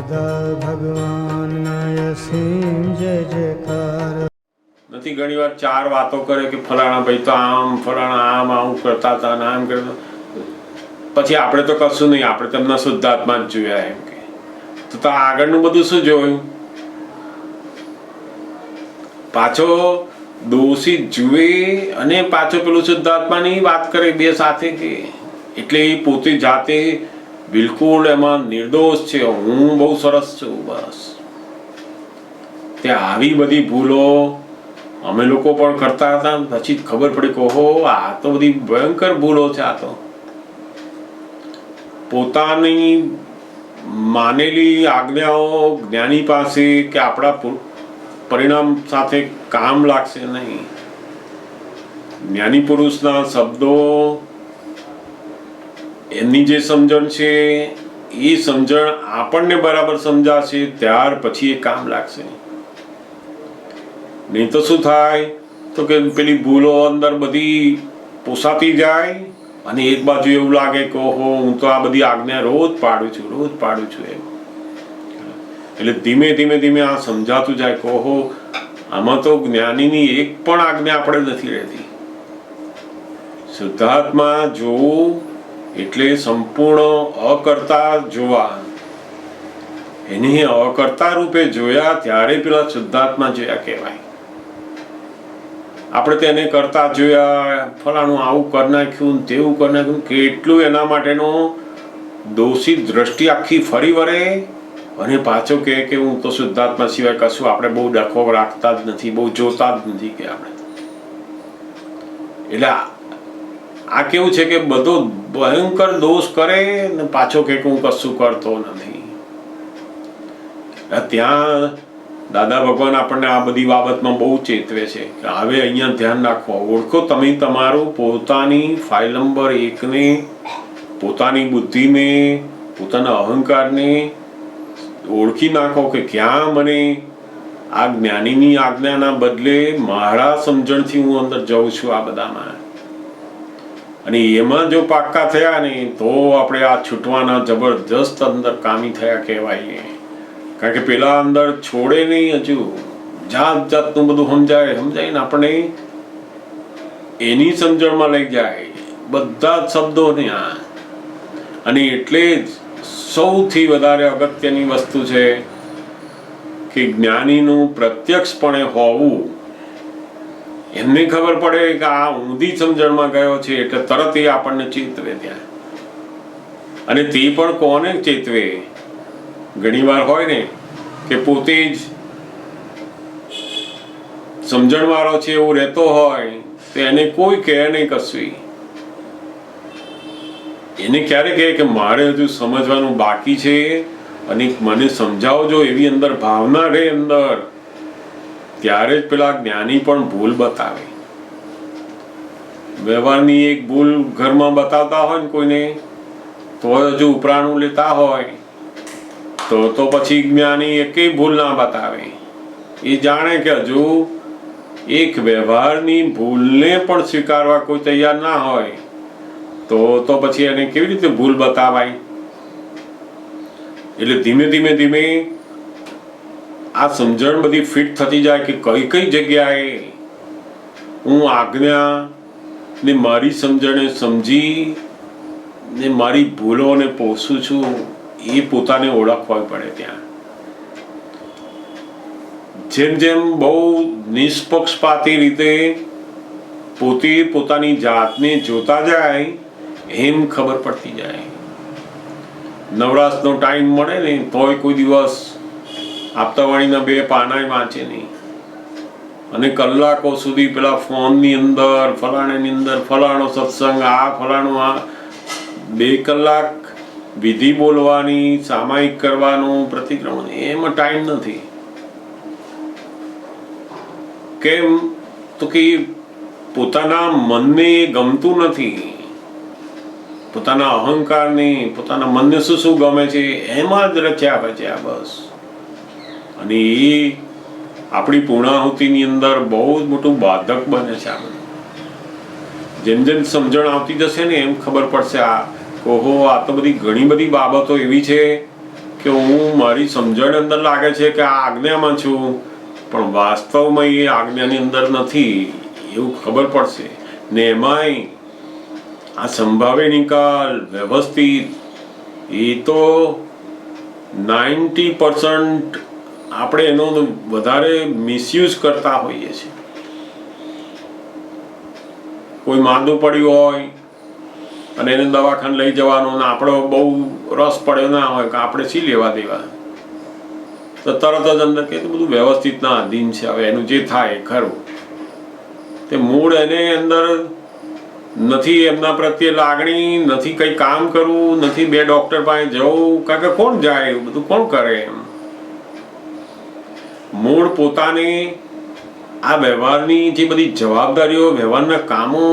સદા ભગવાનના અસીમ જય જયકાર. નથી ઘણીવાર ચાર વાતો કરે કે ફલાણા ભાઈ તો આમ, ફલાણા આમ આવું કરતા હતા ને આમ કરતા, પછી આપણે તો કશું નહીં, આપણે તેમના શુદ્ધાત્મા જ જોયા એમ કે તો આગળનું બધું શું જોયું? પાછો દોષિત જુએ અને પાછો પેલું શુદ્ધાત્માની વાત કરે, બે સાથે કે એટલે એ પોતે જાતે બિલકુલ એમાં નિર્દોષ છે, હું બહુ સરસ છું. બસ ત્યાં આવી બધી ભૂલો અમે લોકો પણ કરતા હતા. પછી ખબર પડી કે ઓહો, આ તો બધી ભયંકર ભૂલો છે. આ તો પોતાની માનેલી આજ્ઞાઓ જ્ઞાની પાસે કે આપણા પરિણામ સાથે કામ લાગશે નહીં. જ્ઞાની પુરુષના શબ્દો, એમની જે સમજણ છે એ સમજણ આપણને બરાબર સમજાશે, ત્યાર પછી એ કામ લાગશે. નહીં તો શું થાય તો કે પેલી ભૂલો અંદર બધી પોસાતી જાય અને એક બાજુ એવું લાગે કે ઓહો, હું તો આ બધી આજ્ઞા રોજ પાડું છું એમ. એટલે ધીમે ધીમે આ સમજાતું જાય કે ઓહો, આમાં તો જ્ઞાનીની એક પણ આજ્ઞા આપણે નથી રહેતી. શુદ્ધાત્મા જોવું એટલે સંપૂર્ણ અકર્તા જોવા. એને અકર્તા રૂપે જોયા ત્યારે પેલા શુદ્ધાત્મા જોયા કહેવાય. આપણે તેને કરતા જોયા, ફલાણું આવું કરી નાખ્યું, તેવું કરી નાખ્યું, કેટલું એના માટેનો દોષિત દ્રષ્ટિ આખી ફરી વળે અને પાછો કહે કે હું તો શુદ્ધાત્મા સિવાય કશું આપણે બહુ ડખો રાખતા જ નથી, બહુ જોતા જ નથી કે આપણે. એટલે આ કેવું છે કે બધો ભયંકર દોષ કરે ને પાછો કે હું કશું કરતો નથી. ત્યાં દાદા ભગવાન આપણને આ બધી બાબતમાં બહુ ચેતવે છે કે હવે અહીંયા ધ્યાન રાખો, ઓળખો તમે તમારું પોતાની ફાઇલ નંબર 1 ને, પોતાની બુદ્ધિને, પોતાના અહંકારને ઓળખી નાખો કે ક્યાં મને આ જ્ઞાનીની આજ્ઞાના બદલે મારા સમજણથી હું અંદર જઉં છું આ બધામાં. અને એમાં જો પાક્કા થયા ને તો આપણે આ છૂટવાના જબરદસ્ત અંદર કામી થયા કહેવાય. કારણ કે પેલા અંદર છોડે નહીં, હજુ જાત જાતનું બધું સમજાય ને આપણને એની સમજણમાં લઈ જાય બધા જ શબ્દોને. અને એટલે જ સૌથી વધારે અગત્યની વસ્તુ છે કે જ્ઞાનીનું પ્રત્યક્ષપણે હોવું. એમને ખબર પડે કે આ ઊંધી સમજણમાં ગયો છે એટલે તરત એ આપણને ચેતવે ત્યાં. અને તે પણ કોને ચેતવે? ઘણી વાર હોય ને કે પોતે જ સમજણવાળો છે એવું રહેતો હોય તો એને કોઈ કહે નહીં કશું. એને ક્યારે કહે કે મારે હજુ સમજવાનું બાકી છે અને મને સમજાવજો, એવી અંદર ભાવના રહે અંદર, ત્યારે જ પેલા જ્ઞાની પણ ભૂલ બતાવે. વ્યવહારની એક ભૂલ ઘરમાં બતાવતા હોય ને કોઈને, તો હજુ ઉપરાણું લેતા હોય તો પછી જ્ઞાની એકેય ભૂલ ના બતાવે. એ જાણે કે હજુ એક વ્યવહારની ભૂલને પણ સ્વીકારવા કોઈ તૈયાર ના હોય તો પછી એને કેવી રીતે ભૂલ બતાવાય? એટલે ધીમે ધીમે આ સમજણ બધી ફિટ થતી જાય કે કઈ જગ્યાએ હું આજ્ઞા ને મારી સમજણે સમજી ને મારી ભૂલોને પોષું છું, એ પોતાને ઓળખવા પડે. ત્યાં જેમ બહુ નિષ્પક્ષપાતી રીતે પોતે પોતાની જાતને જોતા જાય એમ ખબર પડતી જાય. નવરાશનો ટાઈમ મળે ને તોય કોઈ દિવસ આપતાવાણીના 2 પાના વાંચે નહીં અને કલાકો સુધી પેલા ફોનની અંદર ફલાણાની અંદર ફલાણો સત્સંગ, આ ફલાણું, આ 2 કલાક વિધિ બોલવાની, સામાયિક કરવાનું, પ્રતિક્રમણ, એમાં ટાઈમ નથી. કેમ? તો કે પોતાના મનને ગમતું નથી, પોતાના અહંકારને, પોતાના મનને શું ગમે છે એમાં જ રચ્યા બચ્યા બસ. અને એ આપણી પૂર્ણાહુતિની અંદર બહુ જ મોટું બાધક બને છે. આ જેમ સમજણ આવતી જશે ને એમ ખબર પડશે ઓહો, આ તો બધી ઘણી બધી બાબતો એવી છે કે હું મારી સમજણ અંદર લાગે છે કે આ આજ્ઞામાં છું, પણ વાસ્તવમાં એ આજ્ઞાની અંદર નથી એવું ખબર પડશે ને. એમાંય આ સંભાવ્ય નિકાલ વ્યવસ્થિત એ તો 90% આપણે એનો વધારે મિસયુઝ કરતા હોઈએ છીએ. કોઈ માંદું પડ્યું હોય અને એને દવાખાને લઈ જવાનું ને આપણો બહુ રસ પડ્યો ના હોય કે આપણે શી લેવા દેવા, તો તરત જ અંદર કે બધું વ્યવસ્થિતના અધીન છે, હવે એનું જે થાય ખરું. તે મૂળ એને અંદર નથી, એમના પ્રત્યે લાગણી નથી, કંઈ કામ કરવું નથી, બે ડૉક્ટર પાસે જવું, કારણ કે કોણ જાય એવું બધું કોણ કરે એમ. મૂળ પોતાને આ વ્યવહારની જે બધી જવાબદારીઓ, વ્યવહારના કામો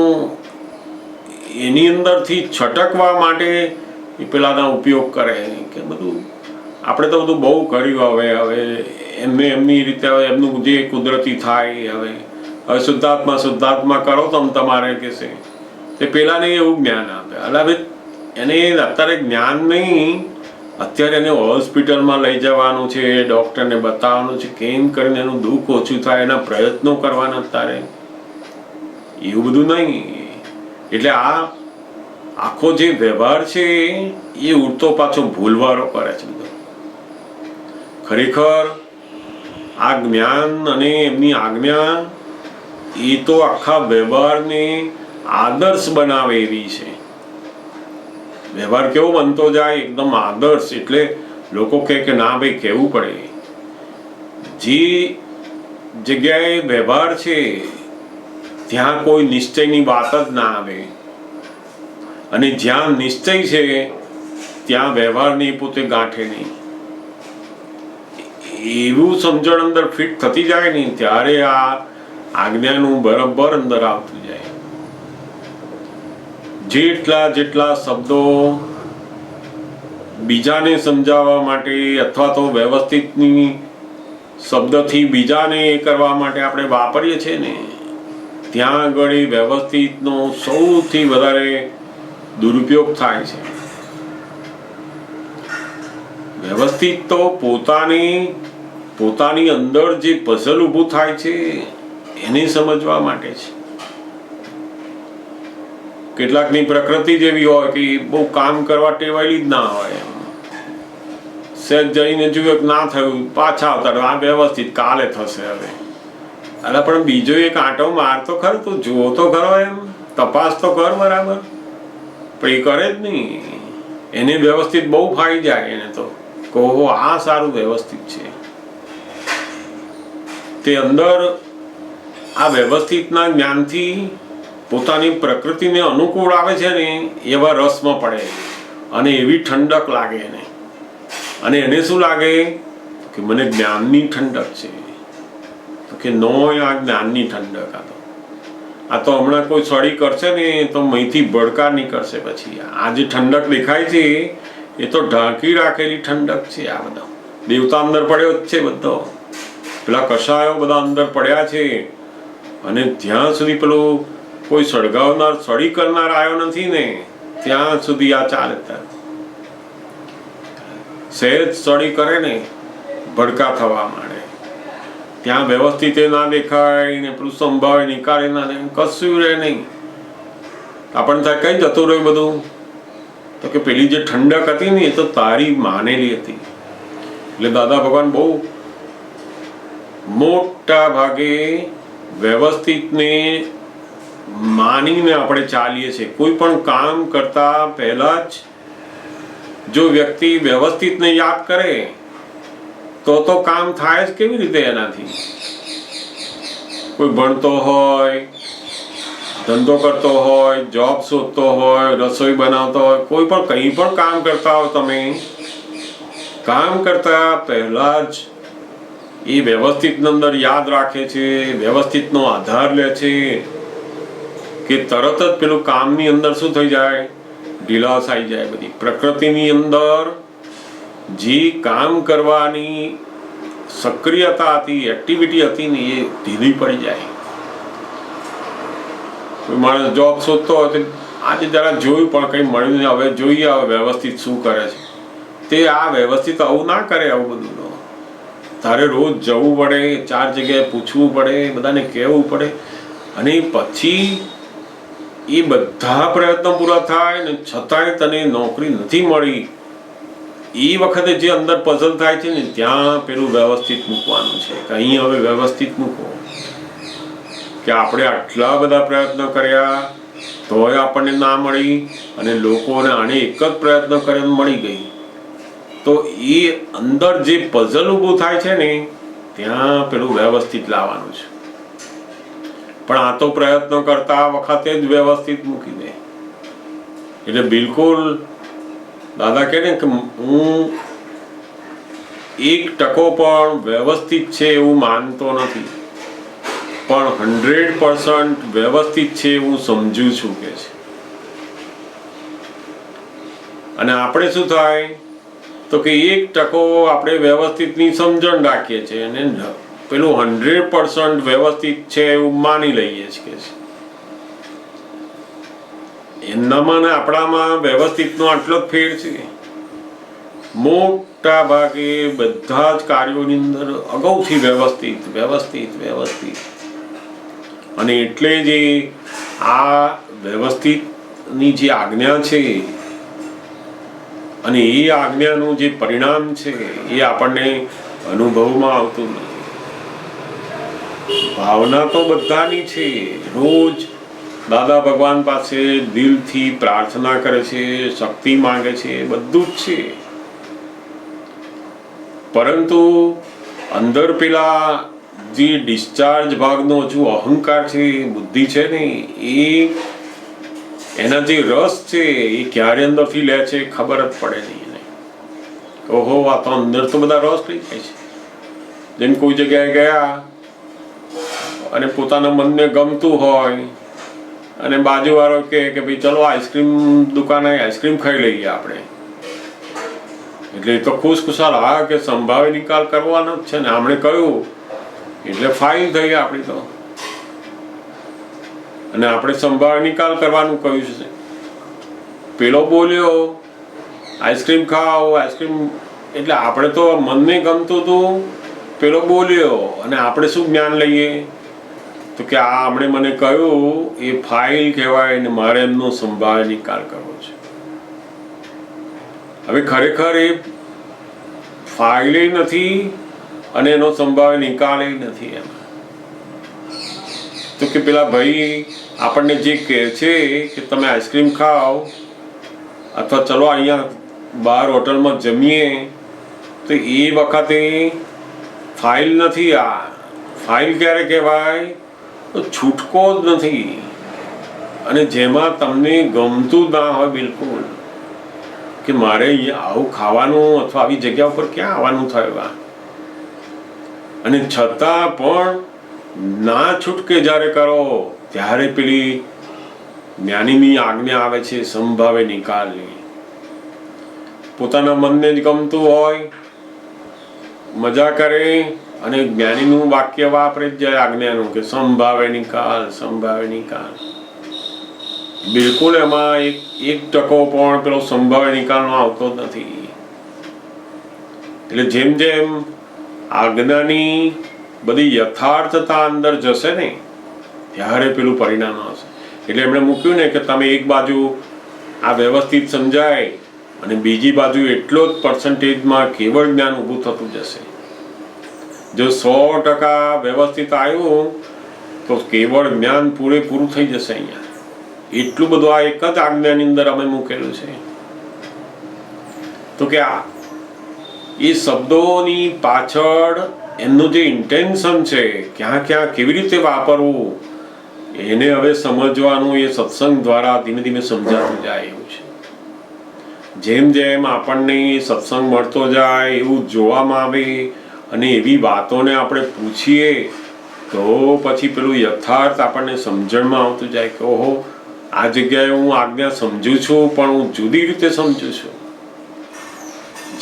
એની અંદરથી છટકવા માટે એ પેલાના ઉપયોગ કરે કે બધું આપણે તો બધું બહુ કર્યું, હવે એમને એમની રીતે હવે એમનું જે કુદરતી થાય, હવે શુદ્ધાત્મા કરો તમારે કહેશે તે પેલાને એવું જ્ઞાન આપે. એટલે એને અત્યારે જ્ઞાન નહીં, અત્યારે એને હોસ્પિટલમાં લઈ જવાનું છે, ડૉક્ટરને બતાવવાનું છે, કેમ કરીને એનું દુઃખ ઓછું થાય એના પ્રયત્નો કરવાના. અત્યારે એવું બધું નહીં. એટલે આ આખો જે વ્યવહાર છે એ ઉડતો પાછો ભૂલવારો કરે છે બધો. ખરેખર આ જ્ઞાન અને એમની આજ્ઞા એ તો આખા વ્યવહારને આદર્શ બનાવે એવી છે. વ્યવહાર કેવો બનતો જાય, એકદમ આદર્શ. એટલે લોકો કહે કે ના ભાઈ કહેવું પડે. જે જગ્યાએ વ્યવહાર છે ત્યાં કોઈ નિશ્ચયની વાત જ ના આવે, અને જ્યાં નિશ્ચય છે ત્યાં વ્યવહારની પોતે ગાંઠે નહીં. એવું સમજણ અંદર ફિટ થતી જાય નહીં ત્યારે આ આજ્ઞાનું બરાબર અંદર આવતું જાય. જેટલા શબ્દો બીજાને સમજાવવા માટે અથવા તો વ્યવસ્થિતની શબ્દથી બીજાને એ કરવા માટે આપણે વાપરીએ છીએ ને, ત્યાં આગળ વ્યવસ્થિતનો સૌથી વધારે દુરુપયોગ થાય છે. વ્યવસ્થિત તો પોતાની અંદર જે પઝલ ઊભું થાય છે એને સમજવા માટે છે. કેટલાકની પ્રકૃતિ જેવી હોય કે બહુ કામ કરવા ટેવાયેલી જ ના હોય, સહેજ જઈને જોયું કે ના થયું પાછા આવતા આ વ્યવસ્થિત કાલે થશે. હવે અરે પણ બીજો એક આંટો માર તો ખરો, તું જુઓ તો ખરો, એમ તપાસ તો કર બરાબર. પણ એ કરે જ નહીં. એને વ્યવસ્થિત બહુ ફાવી જાય. એને તો કહો આ સારું વ્યવસ્થિત છે. તે અંદર આ વ્યવસ્થિતના જ્ઞાનથી પોતાની પ્રકૃતિને અનુકૂળ આવે છે ને એવા રસમાં પડે અને એવી ઠંડક લાગે એને. અને એને શું લાગે કે મને જ્ઞાનની ઠંડક છે. તો કે નો, આ જ્ઞાનની ઠંડક આ તો હમણાં કોઈ સળી કરશે ને તો મહીથી ભડકા નીકળશે. પછી આ જે ઠંડક દેખાય છે એ તો ઢાંકી રાખેલી ઠંડક છે. આ બધા દેવતા અંદર પડ્યો જ છે, બધો પેલા કષાયો બધા અંદર પડ્યા છે. અને જ્યાં સુધી પેલું કોઈ સળગાવનાર, સળી કરનાર આવ્યો નથી ને ત્યાં સુધી આ ચાલે. સહેજ સળી કરે ને ભડકા થવા માંડે. ત્યાં વ્યવસ્થિત ના દેખાય ને પેલું સંભાવે નિકાળે ના દે, કશું રહે નહીં. આપણને થાય કઈ જતું રહ્યું બધું, તો કે પેલી જે ઠંડક હતી ને એ તો તારી માનેલી હતી. એટલે દાદા ભગવાન બહુ મોટા ભાગે વ્યવસ્થિતને માનીને આપણે ચાલીએ છીએ. કોઈ પણ કામ કરતા પહેલા જ જો વ્યક્તિ વ્યવસ્થિતને યાદ કરે તો કામ થાય જ કેવી રીતે એનાથી. કોઈ ભણતો હોય, ધંધો કરતો હોય, જોબ શોધતો હોય, રસોઈ બનાવતો હોય, કોઈ પણ કંઈ પણ કામ કરતા હો, તમે કામ કરતા પહેલા જ એ વ્યવસ્થિત અંદર યાદ રાખે છે, વ્યવસ્થિતનો આધાર લે છે કે તરત જ પેલું કામની અંદર શું થઈ જાય, ઢીલાસ આવી જાય. બધી પ્રકૃતિની અંદર જે કામ કરવાની સક્રિયતા હતી, એક્ટિવિટી હતી ને એ ઢીલી પડી જાય. કોઈ માણસ જોબ શોધતો હોય તો આજે જરા જોયું પણ કંઈ મળ્યું નહીં, હવે જોઈએ હવે વ્યવસ્થિત શું કરે છે. તે આ વ્યવસ્થિત આવું ના કરે. આવું બધું તારે રોજ જવું પડે, 4 જગ્યાએ પૂછવું પડે, બધાને કહેવું પડે, અને પછી એ બધા પ્રયત્નો પૂરા થાય ને છતાંય તને નોકરી નથી મળી, એ વખતે જે અંદર પઝલ થાય છે ને, ત્યાં પેલું વ્યવસ્થિત મૂકવાનું છે કે અહીં હવે વ્યવસ્થિત મૂકો. કે આપણે આટલા બધા પ્રયત્નો કર્યા તોય આપણને ના મળી, અને લોકોને આને એક જ પ્રયત્ન કર્યો મળી ગઈ. તો એ અંદર જે પઝલ ઊભું થાય છે ને, ત્યાં પેલું વ્યવસ્થિત લાવવાનું છે. પણ આ તો પ્રયત્નો કરતા વખતે જ વ્યવસ્થિત મૂકી દે. એટલે બિલકુલ દાદા કહે ને કે હું 1% પણ વ્યવસ્થિત છે એવું માનતો નથી, પણ 100% વ્યવસ્થિત છે એવું સમજુ છું કે છે. અને આપણે શું થાય તો કે 1% આપણે વ્યવસ્થિતની સમજણ રાખીએ છીએ અને પેલું 100% વ્યવસ્થિત છે એવું માની લઈએ છીએ. એમનામાં ને આપણામાં વ્યવસ્થિતનો આટલો જ ફેર છે. મોટા ભાગે બધા જ કાર્યોની અંદર અગાઉથી વ્યવસ્થિત વ્યવસ્થિત વ્યવસ્થિત. અને એટલે જે આ વ્યવસ્થિતની જે આજ્ઞા છે અને એ આજ્ઞાનું જે પરિણામ છે એ આપણને અનુભવમાં આવતું નથી. ભાવના તો બધાની છે, રોજ દાદા ભગવાન પાસે દિલથી પ્રાર્થના કરે છે, શક્તિ માંગે છે, બધું જ છે. પરંતુ અંદર પેલા જે ડિસ્ચાર્જ ભાગનો હજુ અહંકાર છે, બુદ્ધિ છે ને, એ એના જે રસ છે એ ક્યારે અંદરથી લે છે ખબર જ પડે નહીં. ઓહો, આ તો અંદર તો બધા રસ લઈ જાય છે. જેમ કોઈ જગ્યાએ ગયા અને પોતાના મનને ગમતું હોય અને બાજુવાળો કે ભાઈ ચલો આઈસ્ક્રીમ દુકાને આઈસ્ક્રીમ ખાઈ લઈએ આપણે, એટલે એ તો ખુશખુશાલ હા કે સંભાવે નિકાલ કરવાનો જ છે ને. આપણે કહ્યું એટલે ફાઇલ થઈ આપણી તો, અને આપણે સંભાવે નિકાલ કરવાનું કહ્યું છે. પેલો બોલ્યો આઈસ્ક્રીમ ખાઓ આઈસ્ક્રીમ, એટલે આપણે તો મનને ગમતું હતું, પેલો બોલ્યો અને આપણે શું જ્ઞાન લઈએ તો કે આ હમણે મને કહ્યું એ ફાઇલ કહેવાય ને મારે એમનો સંભાવે નિકાલ કરવો છે. હવે ખરેખર એ ફાઇલે નથી અને એનો સંભાવે નિકાલ નથી. એમાં તો કે પેલા ભાઈ આપણને જે કહે છે કે તમે આઈસ્ક્રીમ ખાઓ અથવા ચલો અહીંયા બહાર હોટલમાં જમીએ, તો એ વખતે ફાઇલ નથી. આ ફાઇલ ક્યારે કહેવાય તો છૂટકો જ નથી, અને જેમાં તમને ગમતું જ ના હોય બિલકુલ, કે મારે અહીંયા આવું ખાવાનું અથવા આવી જગ્યા ઉપર ક્યાં આવવાનું થયું, અને છતાં પણ ના છૂટકે જ્યારે કરો ત્યારે પેલી જ્ઞાનીની આજ્ઞા આવે છે સંભાવે નિકાલની. પોતાના મનને જ ગમતું હોય, મજા કરે અને જ્ઞાનીનું વાક્ય વાપરે જ જાય આજ્ઞાનું કે સંભાવે નિકાલ સંભાવે નિકાલ. બિલકુલ એમાં 1% પણ પેલો સંભાવે નિકાલનો આવતો જ નથી. એટલે જેમ જેમ આજ્ઞાની બધી યથાર્થતા અંદર જશે ને ત્યારે પેલું પરિણામ આવશે. એટલે એમણે મૂક્યું ને કે તમે એક બાજુ આ વ્યવસ્થિત સમજાય અને બીજી બાજુ એટલો જ પર્સન્ટેજમાં કેવળ જ્ઞાન ઊભું થતું જશે. જો 100% વ્યવસ્થિત આવ્યું તો કેવળ જ્ઞાન પૂરેપૂરું થઈ જશે. અહીંયા એટલું બધું આ એક જ આજ્ઞાની અંદર અમે મૂકેલું છે. તો કે આ એ શબ્દોની પાછળ એમનું જે ઇન્ટેન્શન છે, ક્યાં ક્યાં કેવી રીતે વાપરવું, એને હવે સમજવાનું એ સત્સંગ દ્વારા ધીમે ધીમે સમજાતું જાય એવું છે. જેમ જેમ આપણને સત્સંગ મળતો જાય એવું જોવામાં આવે અને એવી વાતોને આપણે પૂછીએ તો પછી પેલું યથાર્થ આપણને સમજણમાં આવતું જાય કે ઓહો, આ જગ્યાએ હું આજ્ઞા સમજુ છું પણ હું જુદી રીતે સમજુ છું.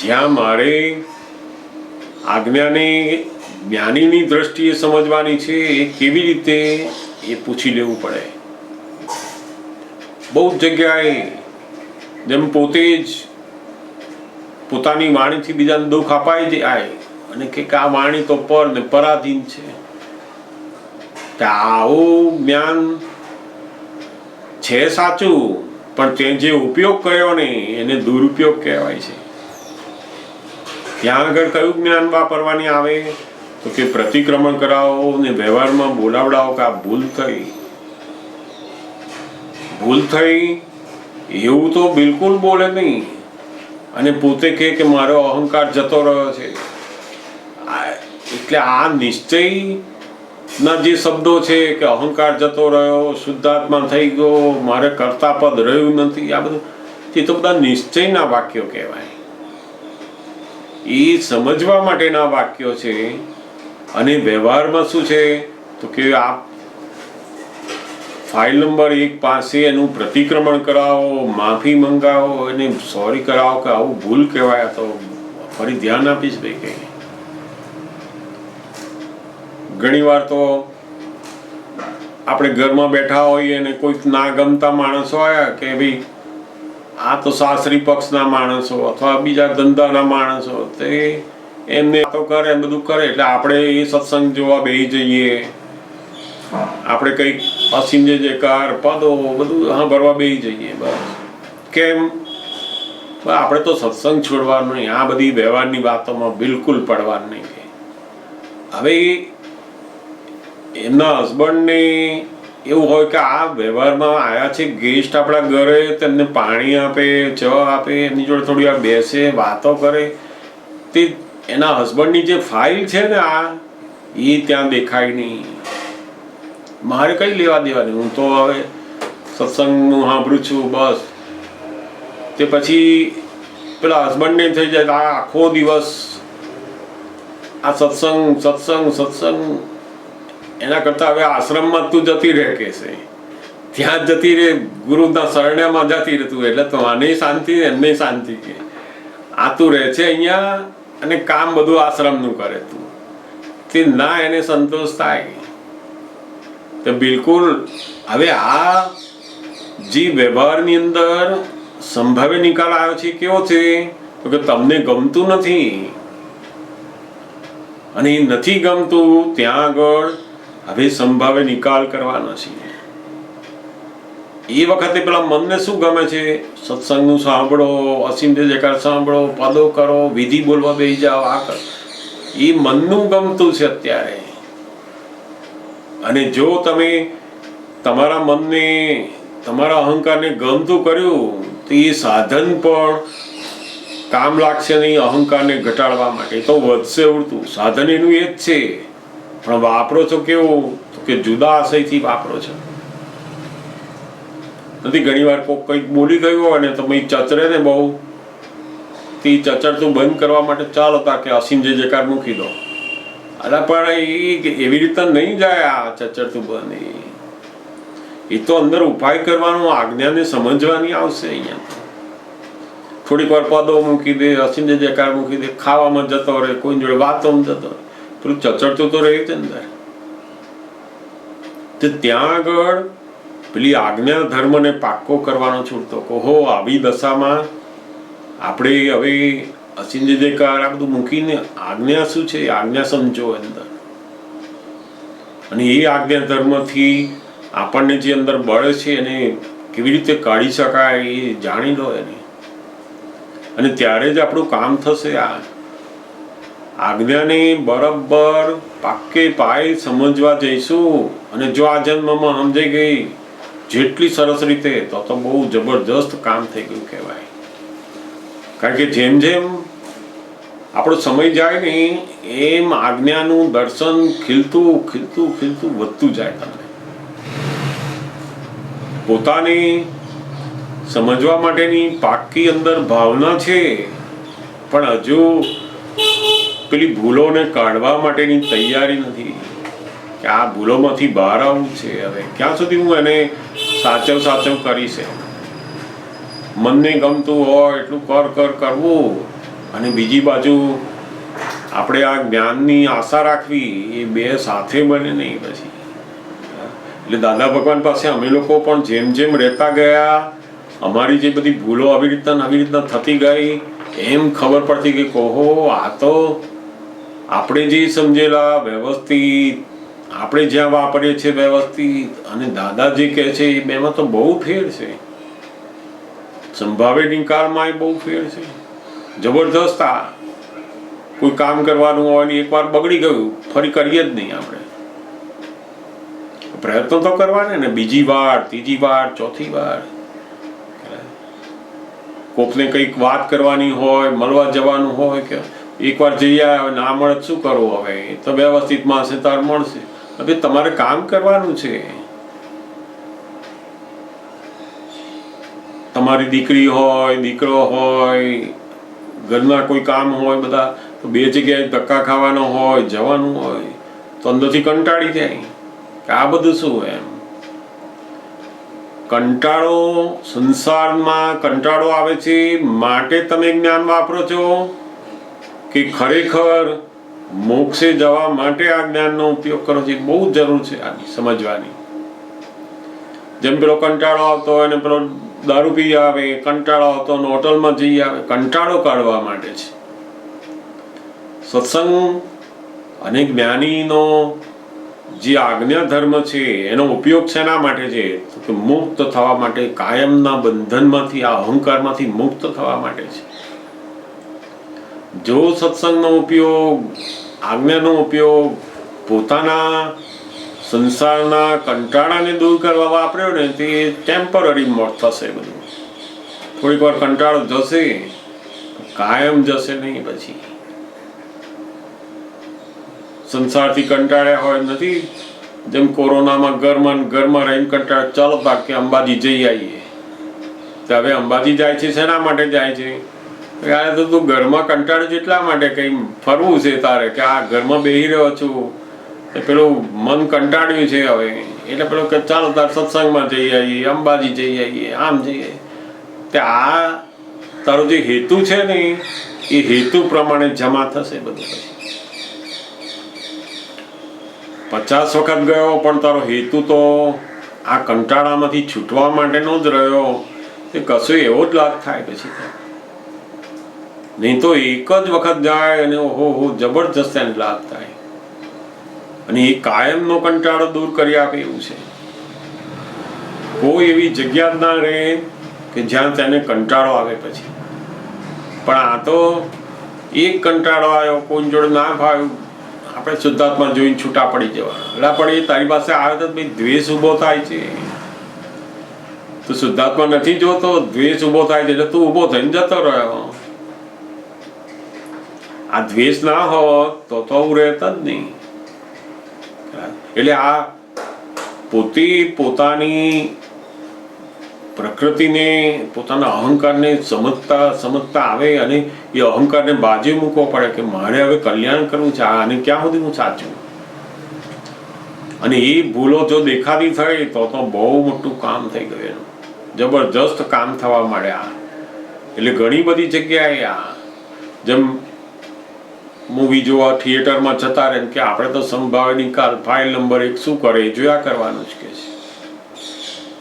જ્યાં મારે આજ્ઞાને જ્ઞાનીની દ્રષ્ટિએ સમજવાની છે એ કેવી રીતે એ પૂછી લેવું પડે. બહુ જગ્યાએ જેમ પોતે જ પોતાની વાણીથી બીજાને દુઃખ અપાઈ જાય અને કે આ વાણી તો પર ને પરાધીન છે. આવું જ્ઞાન છે સાચું, પણ તે જે ઉપયોગ કર્યો ને એને દુરુપયોગ કહેવાય છે. ત્યાં આગળ કયું જ્ઞાન વાપરવાની આવે તો કે પ્રતિક્રમણ કરાવો ને વ્યવહારમાં બોલાવડાવો કે આ ભૂલ થઈ એવું તો બિલકુલ બોલે નહીં, અને પોતે કે મારો અહંકાર જતો રહ્યો છે. એટલે આ નિશ્ચય ના જે શબ્દો છે કે અહંકાર જતો રહ્યો, શુદ્ધાત્મા થઈ ગયો, મારે કર્તા પદ રહ્યું નથી, આ બધું એ તો બધા નિશ્ચયના વાક્યો કહેવાય. એ સમજવા માટેના વાક્યો છે. અને વ્યવહારમાં શું છે તો કે આ ફાઇલ નંબર 1 પાસે એનું પ્રતિક્રમણ કરાવો, માફી મંગાવો, એને સોરી કરાવો કે આવું ભૂલ કહેવાય, તો ફરી ધ્યાન આપીશ ભાઈ. કે ઘણી વાર તો આપણે ઘરમાં બેઠા હોઈએ અને કોઈક ના ગમતા માણસો આવ્યા કે ભાઈ આ તો સાસરી પક્ષના માણસો અથવા બીજા ધંધાના માણસો, તે એમને તો કરે બધું કરે એટલે આપણે એ સત્સંગ જોવા બેસી જઈએ, આપણે કંઈક અસીમ જયકાર પદો બધું સાંભળવા બેસી જઈએ. બસ કેમ? આપણે તો સત્સંગ છોડવાનું નહીં, આ બધી વ્યવહારની વાતોમાં બિલકુલ પડવાનું નહીં. હવે એમના હસબન્ડને એવું હોય કે આ વ્યવહારમાં આવ્યા છે ગેસ્ટ આપણા ઘરે, તેમને પાણી આપે, ચા આપે, એમની જોડે થોડી વાર બેસે, વાતો કરે, તે એના હસબન્ડની જે ફાઇલ છે ને એ ત્યાં દેખાય નહીં. મારે કઈ લેવા દેવાની, હું તો હવે સત્સંગનું સાંભળું છું બસ. તે પછી પેલા હસબન્ડને થઈ જાય આ આખો દિવસ આ સત્સંગ એના કરતા હવે આશ્રમમાં તું જતી રહે કે છે, ત્યાં જ જતી રહે, ગુરુના શરણ્યમાં જતી રહેતું, એટલે તો આને શાંતિ એમને શાંતિ. કે આ તું રહે છે અહીંયા અને કામ બધું આશ્રમનું કરે તું, તે ના એને સંતોષ થાય. તો બિલકુલ હવે આ જે વ્યવહારની અંદર સંભાવ્ય નિકાલ આવ્યો છે કેવો છે તો કે તમને ગમતું નથી અને એ નથી ગમતું, ત્યાં આગળ હવે સંભાવે નિકાલ કરવાનો છે. એ વખતે પેલા મનને શું ગમે છે? સત્સંગનું સાંભળો, અસીમ જયકાર સાંભળો, પદો કરો, વિધિ બોલવા બેસી જાઓ, આ કરો. એ મનનું ગમતું છે અત્યારે. અને જો તમે તમારા મનને, તમારા અહંકારને ગમતું કર્યું તો એ સાધન પણ કામ લાગશે નહીં અહંકારને ઘટાડવા માટે, તો વધશે ઉડતું. સાધન એનું એ જ છે, પણ વાપરો છો કેવું તો કે જુદા આશયથી વાપરો છો. નથી ઘણી વાર કોઈ કંઈક બોલી ગયું હોય ને તો ચચરે ને બહુ, તે ચચરતું બંધ કરવા માટે ચાલો તા કે અસીમ જયકાર મૂકી દો. અરે પણ એ એવી રીતે નહીં જાય. આ ચચરતું બંધ એ તો અંદર ઉપાય કરવાનો, આજ્ઞાને સમજવાની આવશે. અહીંયા થોડીક વાર પદો મૂકી દે, અસીમ જયકાર મૂકી દે, ખાવામાં જતો રહે, કોઈ જોડે વાતોમાં જતો રહે, પેલું ચચરતું તો રહે અંદર. તો ત્યાં આગળ પેલી આજ્ઞા ધર્મને પાક્કો કરવાનો છૂટતો કહો. આવી દશામાં આપણે હવે અસીમ જયકાર આ બધું મૂકીને આજ્ઞા શું છે આજ્ઞા સમજો અંદર, અને એ આજ્ઞા ધર્મથી આપણને જે અંદર બળ છે એને કેવી રીતે કાઢી શકાય એ જાણી લો એને, અને ત્યારે જ આપણું કામ થશે. આ આજ્ઞાને બરાબર પાકે પાયે સમજવા જઈશું, અને જો આ જન્મમાં સમજાઈ ગઈ જેટલી સરસ રીતે, તો બહુ જબરજસ્ત કામ થઈ ગયું કહેવાય. કારણ કે જેમ જેમ આપણો સમય જાય ને એમ આજ્ઞાનું દર્શન ખીલતું ખીલતું ખીલતું વધતું જાય. તમને પોતાને સમજવા માટેની પાક્કી અંદર ભાવના છે, પણ હજુ પેલી ભૂલોને કાઢવા માટેની તૈયારી નથી કે આ ભૂલોમાંથી બહાર આવવું છે. હવે ક્યાં સુધી હું એને સાચવ કરીશ? મનને ગમતું હોય એટલું કરવું, અને બીજી બાજુ આપણે આ જ્ઞાનની આશા રાખવી, એ બે સાથે બને નહીં પછી. એટલે દાદા ભગવાન પાસે અમે લોકો પણ જેમ જેમ રહેતા ગયા, અમારી જે બધી ભૂલો આવી રીતના થતી ગઈ, એમ ખબર પડતી કે ઓહો આ તો આપણે જે સમજેલા વ્યવસ્થિત, આપણે જ્યાં વાપરીએ છીએ વ્યવસ્થિત, અને દાદા જે કહે છે એ બેમાં તો બહુ ફેર છે. સંભાવે નિકાલમાં બહુ ફેર છે, જબરદસ્ત. આ કોઈ કામ કરવાનું હોય ને એકવાર બગડી ગયું ફરી કરીએ જ નહીં. આપણે પ્રયત્નો તો કરવાના ને, બીજી વાર, ત્રીજી વાર, ચોથી વાર. કોકને કંઈક વાત કરવાની હોય, મળવા જવાનું હોય, કે એકવાર જઈ આવે ના મળે શું કરવું? હવે તો વ્યવસ્થિતમાં હશે તાર મળશે. હવે તમારે કામ કરવાનું છે. તમારી દીકરી હોય, દીકરો હોય, ઘરના કોઈ કામ હોય, બધા તો બે જગ્યાએ ધક્કા ખાવાનો હોય, જવાનું હોય તો અંદરથી કંટાળી જાય કે આ બધું શું? એમ કંટાળો, સંસારમાં કંટાળો આવે છે માટે તમે જ્ઞાન વાપરો છો કે ખરેખર મોક્ષે જવા માટે આ જ્ઞાનનો ઉપયોગ કરો છો? બહુ જરૂર છે આની સમજવાની. જેમ પેલો કંટાળો આવતો હોય ને પેલો દારૂ પી આવે, કંટાળો આવતો ને હોટલમાં જઈ આવે, કંટાળો કાઢવા માટે છે. સત્સંગ અને જ્ઞાનીનો જે આજ્ઞા ધર્મ છે એનો ઉપયોગ શેના માટે છે? તો કે મુક્ત થવા માટે, કાયમના બંધનમાંથી, આ અહંકારમાંથી મુક્ત થવા માટે છે. જો સત્સંગનો ઉપયોગ, આજ્ઞાનો ઉપયોગ પોતાના સંસારના કંટાળાને દૂર કરવા વાપર્યો ને તે ટેમ્પરરી મોડ થશે. બધું થોડીક વાર કંટાળો જશે, કાયમ જશે નહીં. પછી સંસારથી કંટાળ્યા હોય નથી, જેમ કોરોનામાં ઘરમાં રહીને કંટાળ, ચાલો બાકી અંબાજી જઈ આવીએ. તો હવે અંબાજી જાય છે શેના માટે જાય છે? યાર તો તું ઘરમાં કંટાળ્યો છે એટલા માટે કંઈ ફરવું છે તારે, કે આ ઘરમાં બેસી રહ્યો છું, પેલું મન કંટાળ્યું છે હવે, એટલે પેલું કે ચાલો તાર સત્સંગમાં જઈ આવીએ, અંબાજી જઈ આવીએ, આમ જઈએ. તે આ તારો જે હેતુ છે ને એ હેતુ પ્રમાણે જમા થશે બધું. પછી 50 વખત ગયો પણ તારો હેતુ તો આ કંટાળામાંથી છૂટવા માટેનો જ રહ્યો, એ કશું એવો જ લાભ થાય પછી. નહીં તો એક જ વખત જાય અને ઓહો જબરજસ્ત એને લાભ થાય, અને એ કાયમનો કંટાળો દૂર કરી આપે એવું છે. કોઈ એવી જગ્યા જ ના રહે કે જ્યાં તેને કંટાળો આવે પછી. પણ આ તો એક કંટાળો આવ્યો, કોઈ જોડે ના ભાવ્યું, આપણે શુદ્ધાત્મા જોઈને છૂટા પડી જવા. એટલે પણ એ તારી પાસે આવે તો ભાઈ દ્વેષ ઉભો થાય છે. તું શુદ્ધાત્મા નથી જોતો, દ્વેષ ઉભો થાય છે, એટલે તું ઉભો થઈને જતો રહ્યો. આ દ્વેષ ના હોત તો હું રહેતા જ નહીં. એટલે આ પોતે પોતાની પ્રકૃતિને, પોતાના અહંકારને સમજતા આવે અને એ અહંકારને બાજુ મૂકવો પડે કે મારે હવે કલ્યાણ કરવું છે, અને ક્યાં સુધી હું સાચું. અને એ ભૂલો જો દેખાતી થઈ તો બહુ મોટું કામ થઈ ગયું એનું, જબરજસ્ત કામ થવા માંડ્યા. એટલે ઘણી બધી જગ્યાએ આ જેમ મૂવી જોવા થિયેટરમાં જતા રહે કે આપણે તો સંભાવે નિકાલ, ફાઇલ નંબર 1 શું કરે જોયા કરવાનું જ કે છે.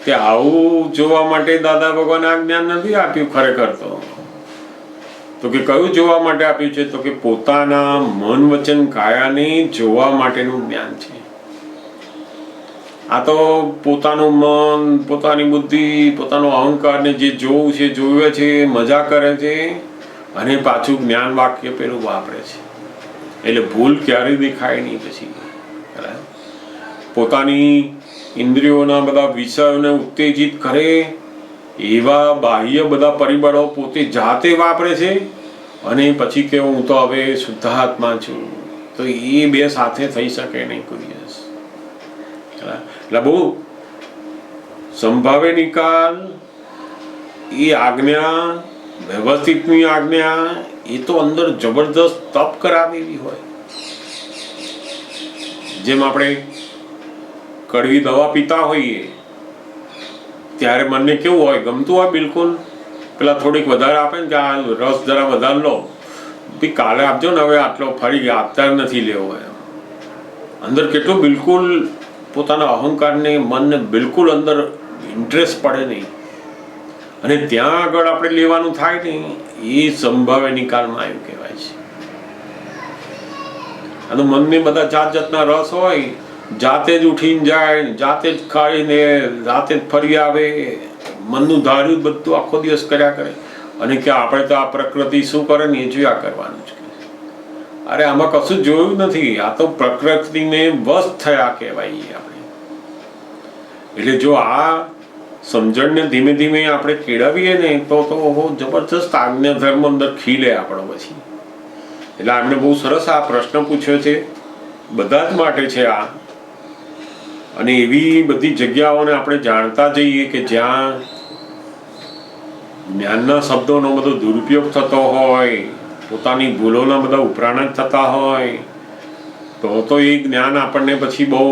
તે આવું જોવા માટે દાદા ભગવાને આ જ્ઞાન નથી આપ્યું ખરેખર. તો કે કયું જોવા માટે આપ્યું છે? તો કે પોતાના મન વચન કાયાને જોવા માટેનું જ્ઞાન છે. આ તો પોતાનું મન, પોતાની બુદ્ધિ, પોતાનો અહંકારને જે જોવું છે જોવે છે, મજા કરે છે, અને પાછું જ્ઞાન વાક્ય પેલું વાપરે છે. એટલે ભૂલ ક્યારેય દેખાય નહીં પછી. પોતાની ઇન્દ્રિયોના બધા વિષયોને ઉત્તેજિત કરે એવા બાહ્ય બધા પરિબળો પોતે જાતે વાપરે છે, અને પછી કે હું તો હવે શુદ્ધાત્મા છું. તો એ બે સાથે થઈ શકે નહીં કોઈ દિવસ. એટલે બહુ સંભાવે નિકાલ, એ આજ્ઞા, વ્યવસ્થિતની આજ્ઞા, એ તો અંદર જબરદસ્ત તપ કરાવેલી હોય. જેમ આપણે કડવી દવા પીતા હોઈએ ત્યારે મનને કેવું હોય, ગમતું હોય બિલકુલ, પેલા થોડીક વધારે આપે ને કે આ રસ જરા વધારે લો, ભાઈ કાલે આપજો ને, હવે આટલો ફરી આપતા નથી લેવો. એમ અંદર કેટલું બિલકુલ પોતાના અહંકારને, મનને બિલકુલ અંદર ઇન્ટરેસ્ટ પડે નહીં, અને ત્યાં આગળ આપણે લેવાનું થાય નહીં એ સંભાવ્ય નિકાલમાં આવ્યું કહેવાય છે. અને મનને બધા જાત જાતના રસ હોય, જાતે જ ઉઠીને જાય, જાતે જ ખાઈને જાતે જ ફરી આવે, મનનું ધાર્યું બધું આખો દિવસ કર્યા કરે, અને કે આપણે તો આ પ્રકૃતિ શું કરે ને એ જોયા કરવાનું છે. અરે આમાં કશું જોયું નથી, આ તો પ્રકૃતિને વશ થયા કહેવાય આપણે. એટલે જો આ સમજણને ધીમે ધીમે આપણે કેળવીએ ને તો જબરજસ્ત આજ્ઞા ધર્મ અંદર ખીલે આપણો પછી. એટલે આપણે બહુ સરસ આ પ્રશ્ન પૂછ્યો છે, બધા જ માટે છે આ. અને એવી બધી જગ્યાઓને આપણે જાણતા જઈએ કે જ્યાં જ્ઞાનના શબ્દોનો બધો દુરુપયોગ થતો હોય, પોતાની ભૂલોના બધા ઉપરાણ થતા હોય, તો એ જ્ઞાન આપણને પછી બહુ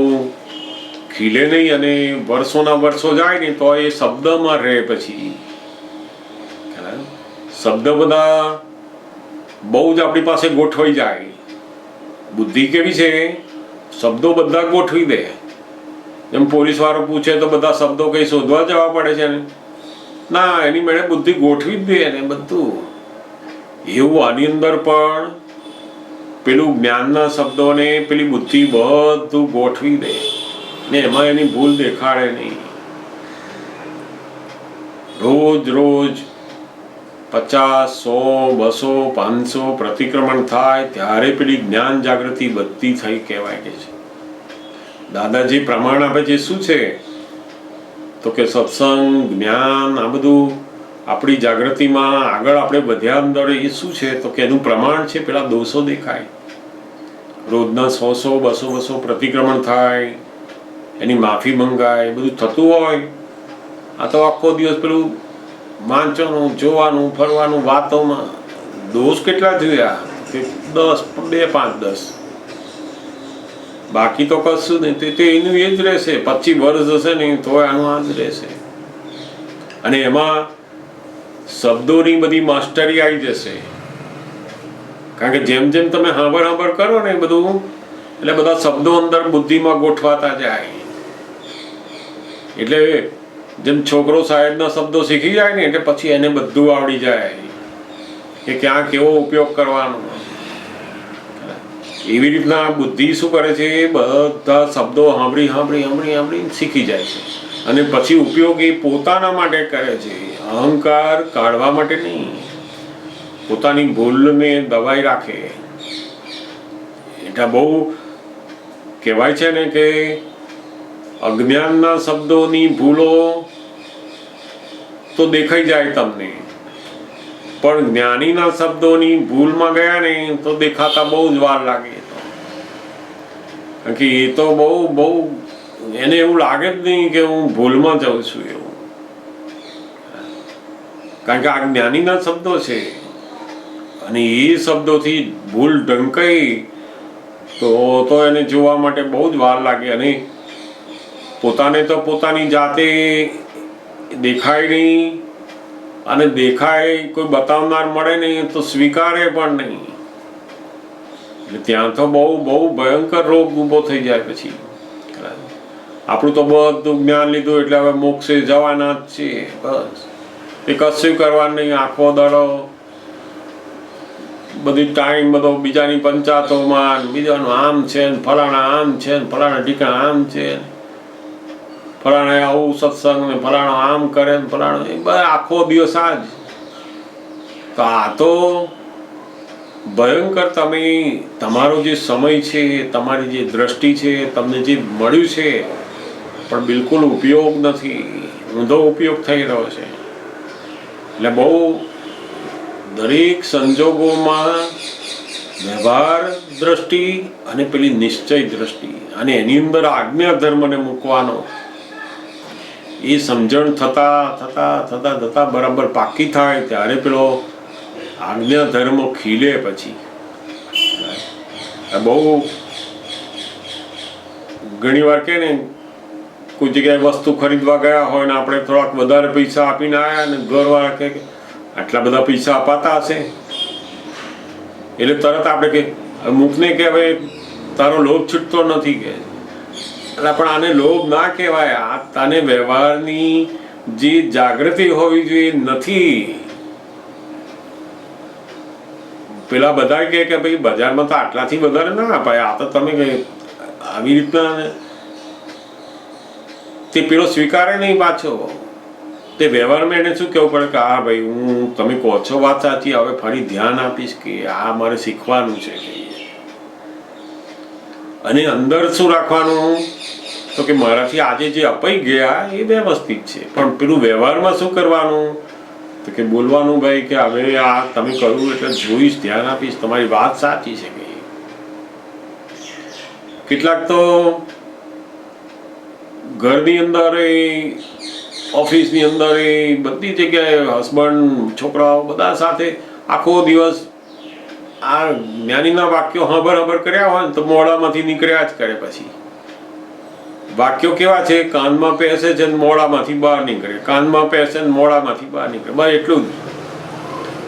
ખીલે નહીં, અને વર્ષોના વર્ષો જાય ને તો એ શબ્દમાં રહે. પછી શબ્દ બધા બહુ જ આપણી પાસે ગોઠવાઈ જાય. બુદ્ધિ કેવી છે, શબ્દો બધા ગોઠવી દે. જેમ પોલીસ વાળો પૂછે તો બધા શબ્દો કઈ શોધવા જવા પડે છે ને, ના, એની મેળે બુદ્ધિ ગોઠવી જ દે ને બધું. એવું આની અંદર પણ પેલું જ્ઞાનના શબ્દોને પેલી બુદ્ધિ બધું ગોઠવી દે ને એમાં એની ભૂલ દેખાડે નહીં. રોજ રોજ 50, 100, 200, 500 પ્રતિક્રમણ થાય ત્યારે પેલી જ્ઞાન જાગૃતિ બધી થઈ કહેવાય કે છે. દાદાજી પ્રમાણ આપે છે શું છે તો કે સત્સંગ, જ્ઞાન, આ બધું આપણી જાગૃતિમાં આગળ આપણે વધ્યા અંદર એ શું છે તો કે એનું પ્રમાણ છે પેલા દોષો દેખાય. રોજના 100, 200 પ્રતિક્રમણ થાય, એની માફી મંગાય, બધું થતું હોય. આ તો આખો દિવસ પેલું વાંચવાનું, જોવાનું, ફરવાનું, વાતોમાં દોષ કેટલા જોયા કે 10, 2, 5, 10. બાકી તો કશું નહીં, તે એનું એ જ રહેશે. 25 વર્ષ હશે ને તો આનું આ જ રહેશે. અને એમાં શબ્દોની બધી માસ્ટરી આવી જશે, કારણ કે જેમ જેમ તમે હાંભળ કરો ને બધું, એટલે બધા શબ્દો અંદર બુદ્ધિમાં ગોઠવાતા જાય. એટલે જેમ છોકરો સાહેબના શબ્દો શીખી જાય ને એટલે પછી એને બધું આવડી જાય કે ક્યાં કેવો ઉપયોગ કરવાનો. એવી રીતના બુદ્ધિ શું કરે છે, બધા શબ્દો સાંભળી શીખી જાય છે, અને પછી ઉપયોગ એ પોતાના માટે કરે છે, અહંકાર કાઢવા માટે નહીં, પોતાની ભૂલને દબાઈ રાખે. એટલે બહુ કહેવાય છે ને કે અજ્ઞાનના શબ્દોની ભૂલો તો દેખાઈ જાય તમને, પણ જ્ઞાનીના શબ્દોની ભૂલમાં ગયા ને તો દેખાતા બહુ જ વાર લાગે. કારણ કે એ તો બહુ એને એવું લાગે જ નહીં કે હું ભૂલમાં જાઉં છું એવું, કારણ કે આ જ્ઞાનીના શબ્દો છે. અને એ શબ્દોથી ભૂલ ઢંકાઈ તો એને જોવા માટે બહુ જ વાર લાગે. અને પોતાને તો પોતાની જાતે દેખાય નહીં, અને દેખાય કોઈ બતાવનાર મળે નહીં તો સ્વીકારે પણ નહીં. એટલે ત્યાં તો બહુ ભયંકર રોગ ઊભો થઈ જાય. પછી આપણું તો બધું જ્ઞાન લીધું એટલે હવે મોક્ષે જવાના જ છીએ, બસ એ કશું કરવાનું નહીં. આખો દાડો બધી ટાઈમ બધો બીજાની પંચાયતોમાં, બીજાનું આમ છે ને ફલાણા આમ છે ને ફલાણા ઠીકાણા આમ છે, ફલાણા આવું સત્સંગ ને ફલાણા આમ કરે ને ફલાણા આખો દિવસ આ જ. તો આ તો ભયંકર. તમે તમારો જે સમય છે, તમારી જે દ્રષ્ટિ છે, તમને જે મળ્યું છે પણ બિલકુલ ઉપયોગ નથી, ઊંધો ઉપયોગ થઈ રહ્યો છે. એટલે બહુ દરેક સંજોગોમાં વ્યવહાર દ્રષ્ટિ અને પેલી નિશ્ચય દ્રષ્ટિ, અને એની અંદર આજ્ઞા ધર્મને મૂકવાનો, એ સમજણ થતા બરાબર પાકી થાય ત્યારે પેલો આજ્ઞા ધર્મ ખીલે. પછી બહુ ઘણી વાર કે ને કોઈ જગ્યાએ વસ્તુ ખરીદવા ગયા હોય ને આપણે થોડાક વધારે પૈસા આપીને આવ્યા ને ઘરવાળા કે આટલા બધા પૈસા અપાતા હશે, એટલે તરત આપણે કે મૂકને કે હવે તારો લોભ છૂટતો નથી કે. એટલે પણ આને લોભ ના કહેવાય. આ તને વ્યવહારની જે જાગૃતિ હોવી જોઈએ નથી. પેલા બધા કે ભાઈ બજારમાં તો આટલાથી વધારે ના અપાય, આ તો તમે કે આવી રીતના, તે પેલો સ્વીકારે નહીં પાછો. તે વ્યવહારમાં એને શું કહેવું પડે કે હા ભાઈ હું તમે કહો છો વાત સાચી, હવે ફરી ધ્યાન આપીશ કે આ મારે શીખવાનું છે. અને અંદર શું રાખવાનું તો કે મારાથી આજે જે અપાઈ ગયા એ વ્યવસ્થિત છે, પણ પેલું વ્યવહારમાં શું કરવાનું તો કે બોલવાનું ભાઈ કે હવે આ તમે કરવું એટલે જોઈશ, ધ્યાન આપીશ, તમારી વાત સાચી છે. કે કેટલાક તો ઘરની અંદર ઓફિસની અંદર બધી જગ્યાએ હસબન્ડ છોકરાઓ બધા સાથે આખો દિવસ આ જ્ઞાનીના વાક્યો હબર કર્યા હોય ને તો મોઢામાંથી નીકળ્યા જ કરે. પછી વાક્યો કેવા છે, કાનમાં પહેસે છે ને મોઢામાંથી બહાર નીકળે, કાનમાં પહેસે ને મોઢામાંથી બહાર નીકળે, બસ એટલું જ.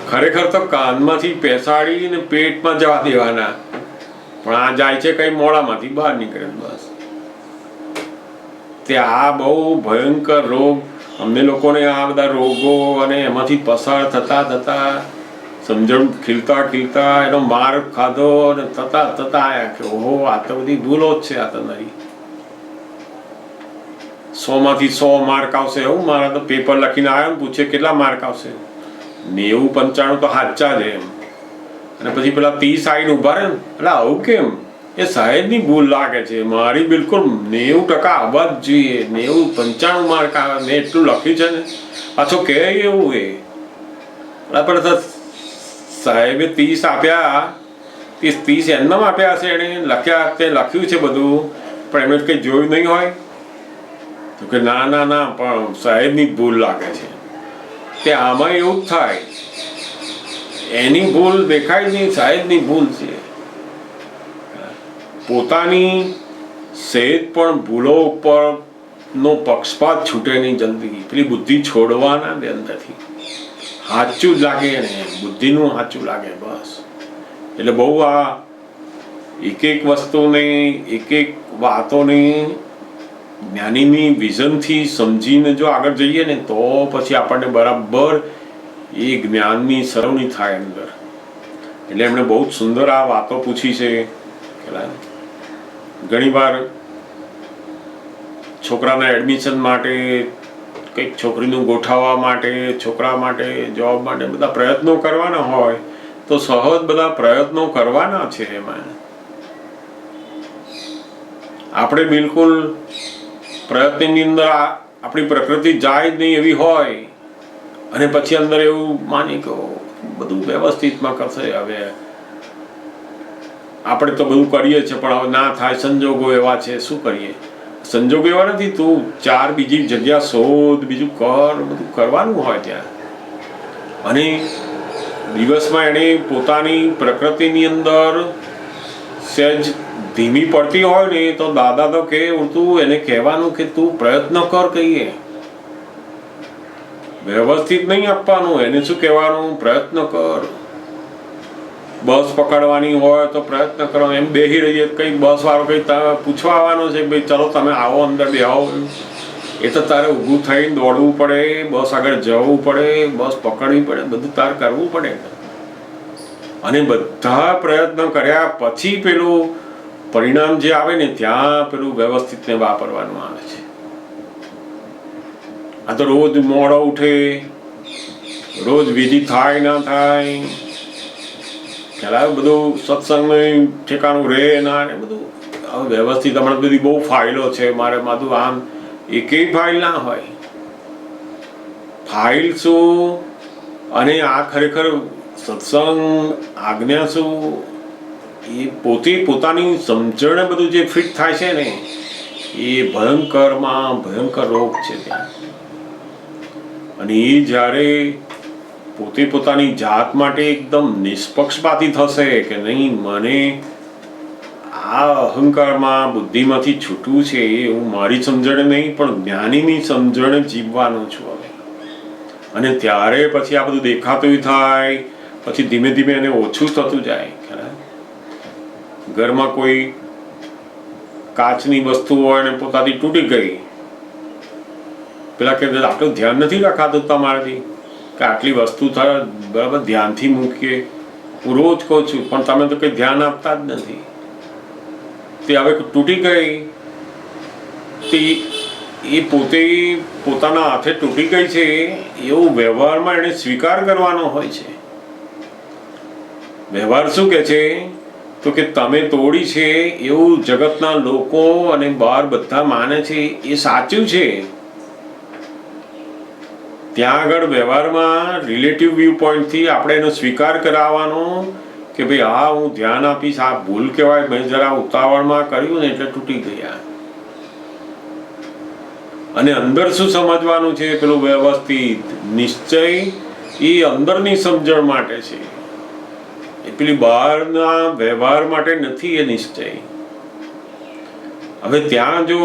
ખરેખર તો કાનમાંથી પેસાડીને પેટમાં જવા દેવાના, પણ આ જાય છે કઈ મોઢામાંથી બહાર નીકળે બસ. તે આ બહુ ભયંકર રોગ, અમને લોકોને આ બધા રોગો અને એમાંથી પસાર થતા સમજણ ખીલતા એનો માર ખાધો અને થતા આયા કે ઓહો આ તો બધી ભૂલો જ છે. આ તો નરી 100માંથી 100 માર્ક આવશે એવું. મારા તો પેપર લખીને આવ્યો ને પૂછે કેટલા માર્ક આવશે, 90-95 તો સાચા જ એમ. અને પછી પેલા 30 આવીને ઉભા રહે ને, એટલે આવું કેમ, એ સાહેબની ભૂલ લાગે છે, મારી બિલકુલ 90% આવવા જ જોઈએ, 90-95 માર્ક આવે, મેં એટલું લખ્યું છે ને. પાછો કે એવું પણ સાહેબે 30 આપ્યા, 30 એમનામ આપ્યા હશે, એને લખ્યા તે લખ્યું છે બધું, પણ એમણે કંઈ જોયું નહીં હોય તો કે ના પણ સાહેબની ભૂલ લાગે છે. તે આમાં એવું જ થાય, એની ભૂલ દેખાય નહીં, સાહેબની ભૂલ છે. પોતાની સહેજ પણ ભૂલો ઉપર નો પક્ષપાત છૂટે નહીં જલ્દી. પેલી બુદ્ધિ છોડવાના દે અંદરથી, સાચું જ લાગે ને, બુદ્ધિનું સાચું લાગે બસ. એટલે બહુ આ એક વસ્તુને એક વાતોને જ્ઞાનીની વિઝનથી સમજીને જો આગળ જઈએ ને તો પછી આપણને બરાબર એ જ્ઞાનની સરવણી થાય અંદર. એટલે એમણે બહુ જ સુંદર આ વાતો પૂછી છે. ઘણી વાર છોકરાના એડમિશન માટે, કંઈક છોકરીનું ગોઠવવા માટે, છોકરા માટે, જોબ માટે બધા પ્રયત્નો કરવાના હોય તો સહજ બધા પ્રયત્નો કરવાના છે. એમાં આપણે બિલકુલ પ્રયત્નની અંદર આપણી પ્રકૃતિ જાય જ નહીં એવી હોય અને પછી અંદર એવું માની કે બધું વ્યવસ્થિતમાં કરશે. હવે આપણે તો બધું કરીએ છીએ પણ હવે ના થાય, સંજોગો એવા છે, શું કરીએ. સંજોગો એવા નથી, તું 4 બીજી જગ્યા શોધ, બીજું કર, બધું કરવાનું હોય ત્યાં. અને દિવસમાં એણે પોતાની પ્રકૃતિની અંદર સહેજ ધીમી પડતી હોય ને તો દાદા તો કે તું એને કહેવાનું કે તું પ્રયત્ન કર, કહીએ વ્યવસ્થિત નહીં આપવાનું. એને શું કહેવાનું, પ્રયત્ન કર. બસ પકડવાની હોય તો પ્રયત્ન કરો. એમ બેસી રહીએ કંઈ બસ વાળો કંઈ પૂછવા આવવાનો છે ભાઈ ચલો તમે આવો અંદર બેહો, એ તો તારે ઊભું થઈને દોડવું પડે, બસ આગળ જવું પડે, બસ પકડવી પડે, બધું તારે કરવું પડે. અને બધા પ્રયત્ન કર્યા પછી પેલું પરિણામ જે આવે ને ત્યાં પેલું વ્યવસ્થિતને વાપરવાનું આવે છે. આ તો રોજ મોડો ઉઠે, રોજ વિધિ થાય ના થાય, ખ્યાલ બધું સત્સંગનું ઠેકાણું રહે ના ને બધું. હવે વ્યવસ્થિત હમણાં બધી બહુ ફાઇલો છે, મારે બધું આમ એકેય ફાઇલ ના હોય. ફાઇલ શું અને આ ખરેખર સત્સંગ આજ્ઞા શું, એ પોતે પોતાની સમજણે બધું જે ફિટ થાય છે ને એ ભયંકર રોગ છે ત્યાં. અને એ જ્યારે પોતે પોતાની જાત માટે એકદમ નિષ્પક્ષપાતી થશે કે નહીં મને આ અહંકારમાં બુદ્ધિમાંથી છૂટવું છે, એ હું મારી સમજણે નહીં પણ જ્ઞાનીની સમજણે જીવવાનું છું હવે. અને ત્યારે પછી આ બધું દેખાતું થાય, પછી ધીમે ધીમે એને ઓછું થતું જાય. ઘરમાં કોઈ કાચની વસ્તુ હોય ને પોતાથી તૂટી ગઈ, પેલા કે આટલું ધ્યાન નથી રખાતું તમારાથી કે આટલી વસ્તુ થાય બરાબર ધ્યાનથી મૂકીએ, હું રોજ કહું છું, પણ તમે તો કંઈ ધ્યાન આપતા જ નથી. તે હવે તૂટી ગઈ, તે એ પોતે પોતાના હાથે તૂટી ગઈ છે એવું વ્યવહારમાં એને સ્વીકાર કરવાનો હોય છે. વ્યવહાર શું કે છે? તો કે તમે તોડી છે એવું જગતના લોકો અને બહાર બધા માને છે એ સાચું છે. ત્યાં આગળ વ્યવહારમાં રિલેટિવ વ્યૂ પોઈન્ટથી આપણે એનો સ્વીકાર કરાવવાનો કે ભાઈ હા હું ધ્યાન આપીશ, આ ભૂલ કહેવાય, મેં જરા ઉતાવળમાં કર્યું ને એટલે તૂટી ગયા. અને અંદર શું સમજવાનું છે? પેલું વ્યવસ્થિત નિશ્ચય એ અંદરની સમજણ માટે છે, એ પેલી બહારના વ્યવહાર માટે નથી. એ નિશ્ચય હવે ત્યાં જો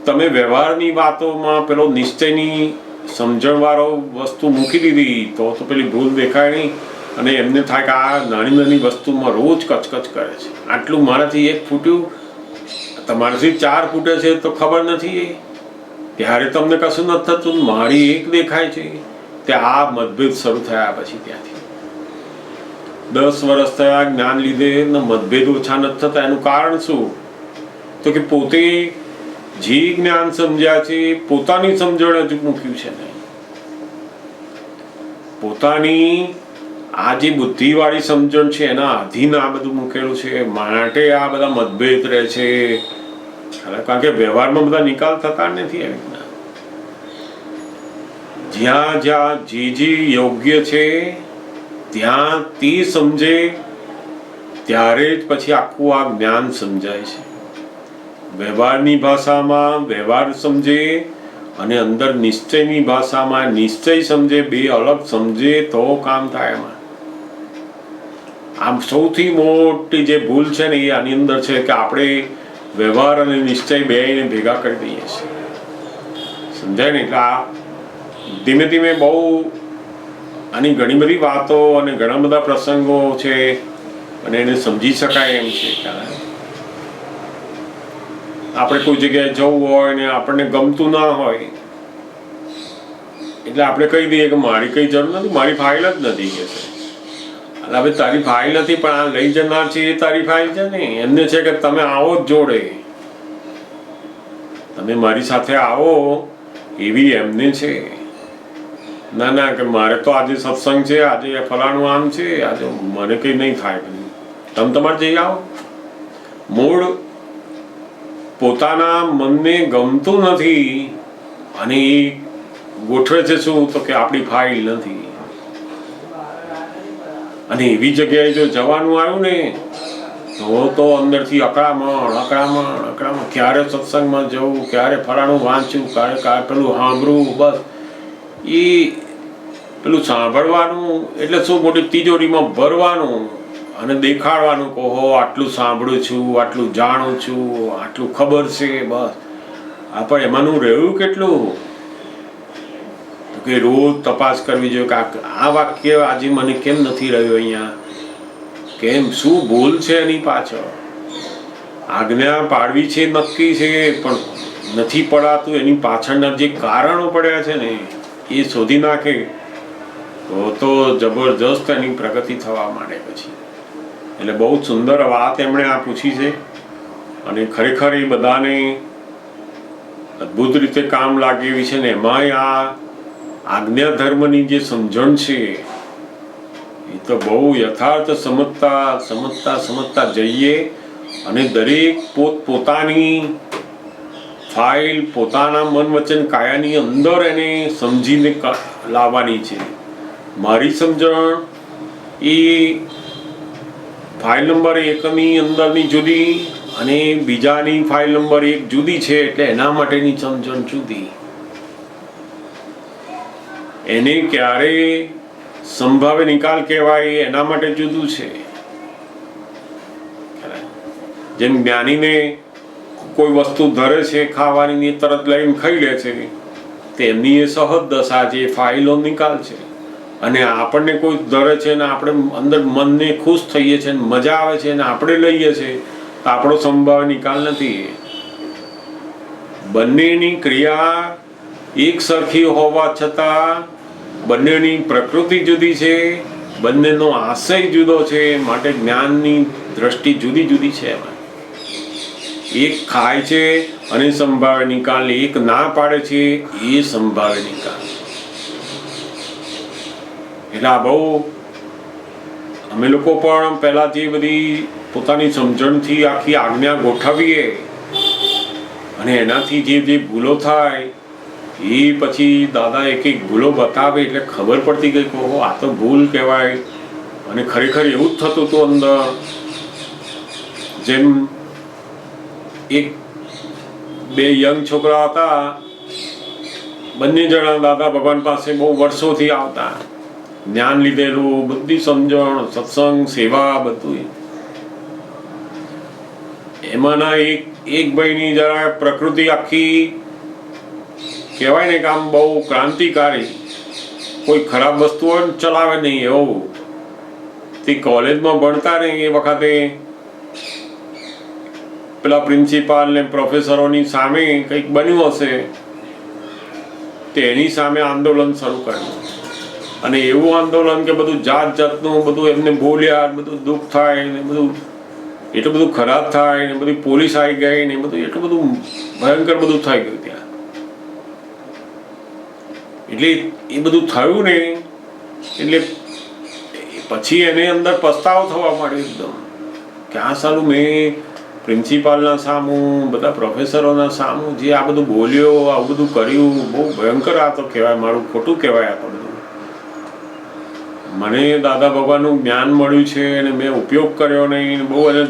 તમે વ્યવહારની વાતોમાં પેલો નિશ્ચયની સમજણ વાળો વસ્તુ મૂકી દીધી તો પેલી ભૂલ દેખાય નહીં અને એમને થાય કે આ નાની નાની વસ્તુમાં રોજ કચકચ કરે છે. આટલું મારાથી એક ફૂટ્યું, તમારાથી 4 ફૂટે છે તો ખબર નથી, ત્યારે તમને કશું નથી થતું, મારી એક દેખાય છે. ત્યાં આ મતભેદ શરૂ થયા પછી ત્યાંથી 10 વર્ષ થયા જ્ઞાન લીધે મતભેદ ઓછા નથી થતા. એનું કારણ શું? તો કે પોતે જે જ્ઞાન સમજ્યા છે પોતાની સમજણ જ મૂક્યું છે ને. પોતાની આ જે બુદ્ધિવાળી સમજણ છે એના આધીન આ બધું મૂકેલું છે, માટે આ બધા મતભેદ રહે છે. કારણ કે વ્યવહારમાં બધા નિકાલ થતા નથી. આવી રીતના જ્યાં જ્યાં જે યોગ્ય છે ત્યાં તે સમજે ત્યારે જ પછી આખું આ જ્ઞાન સમજાય છે. વ્યવહારની ભાષામાં વ્યવહાર સમજે અને અંદર નિશ્ચયની ભાષામાં નિશ્ચય સમજે, બે અલગ સમજે તો કામ થાય. એમાં આમ સૌથી મોટી જે ભૂલ છે ને એ આની અંદર છે કે આપણે વ્યવહાર અને નિશ્ચય બેને ભેગા કરી દઈએ છીએ. સમજાય ને? એટલે આ ધીમે ધીમે બહુ આની ઘણી બધી વાતો અને ઘણા બધા પ્રસંગો છે અને એને સમજી શકાય એમ છે. આપણે કોઈ જગ્યાએ જવું હોય ને આપણને ગમતું ના હોય એટલે આપણે કહી દઈએ કે મારી કઈ જરૂર નથી, મારી ફાઇલ જ નથી કે છે. હવે તારી ફાઇલ નથી પણ આ લઈ જનાર છે એ તારી ફાઇલ છે ને. એમને છે કે તમે આવો જ જોડે, તમે મારી સાથે આવો એવી એમને છે. ના ના કે મારે તો આજે સત્સંગ છે, આજે ફલાણું આમ છે, આજે મને કંઈ નહીં થાય, તમે તમારે જઈ આવો. મૂળ પોતાના મનને ગમતું નથી અને એ ગોઠવે છે શું? તો કે આપણી ફાઇલ નથી. અને એવી જગ્યાએ જો જવાનું આવ્યું ને તો અંદરથી અકળામણ ક્યારે સત્સંગમાં જવું, ક્યારે ફલાણું વાંચવું, ક્યારે પેલું સાંભળવું. બસ એ પેલું સાંભળવાનું એટલે શું મોટી તિજોરીમાં ભરવાનું અને દેખાડવાનું કે હો આટલું સાંભળું છું, આટલું જાણું છું, આટલું ખબર છે. બસ આ પણ એમાંનું રહ્યું કેટલું? કે રોજ તપાસ કરવી જોઈએ કે આ વાક્ય આજે મને કેમ નથી રહ્યું અહીંયા, કેમ, શું ભૂલ છે એની પાછળ? આજ્ઞા પાડવી છે નક્કી છે પણ નથી પડાતું, એની પાછળના જે કારણો પડ્યા છે ને એ શોધી નાખે તો જબરજસ્ત એની પ્રગતિ થવા માંડે પછી. એટલે બહુ સુંદર વાત એમણે આ પૂછી છે અને ખરેખર એ બધાને અદ્ભુત રીતે કામ લાગે એવી છે ને. એમાંય આ આજ્ઞા ધર્મની જે સમજણ છે એ તો બહુ યથાર્થ સમજતા જઈએ અને દરેક પોતાની ફાઇલ પોતાના મન વચન કાયાની અંદર એને સમજીને લાવવાની છે. મારી સમજણ એ ફાઇલ નંબર 1ની અંદરની જુદી અને બીજાની ફાઇલ નંબર 1 જુદી છે, એટલે એના માટેની સમજણ જુદી. એને ક્યારે સંભાવ્ય નિકાલ કહેવાય એના માટે જુદું છે. જેમ જ્ઞાનીને કોઈ વસ્તુ ધરે છે ખાવાની, તરત લઈને ખાઈ લે છે, તેમની એ સહજ દશા છે, ફાઇલો નિકાલ છે. અને આપણને કોઈ ધરે છે ને આપણે અંદર મનને ખુશ થઈએ છીએ, મજા આવે છે ને આપણે લઈએ છીએ તો આપણો સંભાવ્ય નિકાલ નથી. બંનેની ક્રિયા એક સરખી હોવા છતાં બંનેની પ્રકૃતિ જુદી છે, બંનેનો આશય જુદો છે, માટે જ્ઞાનની દ્રષ્ટિ જુદી જુદી છે. એમાં એક ખાય છે અને સંભાવે નિકાલ, એક ના પાડે છે એ સંભાવે નિકાલ. એટલે આ બહુ અમે લોકો પણ પહેલાથી બધી પોતાની સમજણથી આખી આજ્ઞા ગોઠવીએ અને એનાથી જે જે ભૂલો થાય એ પછી દાદા એક એક ભૂલો બતાવે એટલે ખબર પડતી ગઈ કે ઓહો આ તો ભૂલ કહેવાય. અને ખરેખર એવું જ થતું હતું અંદર. જેમ એક બે યંગ છોકરા હતા, બંને જણા દાદા ભગવાન પાસે બહુ વર્ષોથી આવતા, જ્ઞાન લીધેલું, બધી સમજણ, સત્સંગ, સેવા બધું. એમાંના એક ભાઈની જરા પ્રકૃતિ આખી કહેવાય ને કે આમ બહુ ક્રાંતિકારી, કોઈ ખરાબ વસ્તુઓ ચલાવે નહીં એવું. તે કોલેજમાં ભણતા ને એ વખતે પેલા પ્રિન્સિપાલ ને પ્રોફેસરોની સામે કંઈક બન્યું હશે, તેની સામે આંદોલન શરૂ કર્યું. અને એવું આંદોલન કે બધું જાત જાતનું બધું એમને બોલ્યા, બધું દુઃખ થાય ને બધું એટલું બધું ખરાબ થાય ને બધી પોલીસ આવી ગઈ ને બધું એટલું બધું ભયંકર બધું થઈ ગયું ત્યાં. એટલે એ બધું થયું ને એટલે પછી એને અંદર પસ્તાવો થવા માંડ્યો એકદમ કે આ સાલું મેં પ્રિન્સિપાલના સામું, બધા પ્રોફેસરોના સામું જે આ બધું બોલ્યો, આવું બધું કર્યું, બહુ ભયંકર આ તો કહેવાય, મારું ખોટું કહેવાય. આ તો બધું મને દાદા ભગવાનનું જ્ઞાન મળ્યું છે અને મેં ઉપયોગ કર્યો નહીં, બહુ એને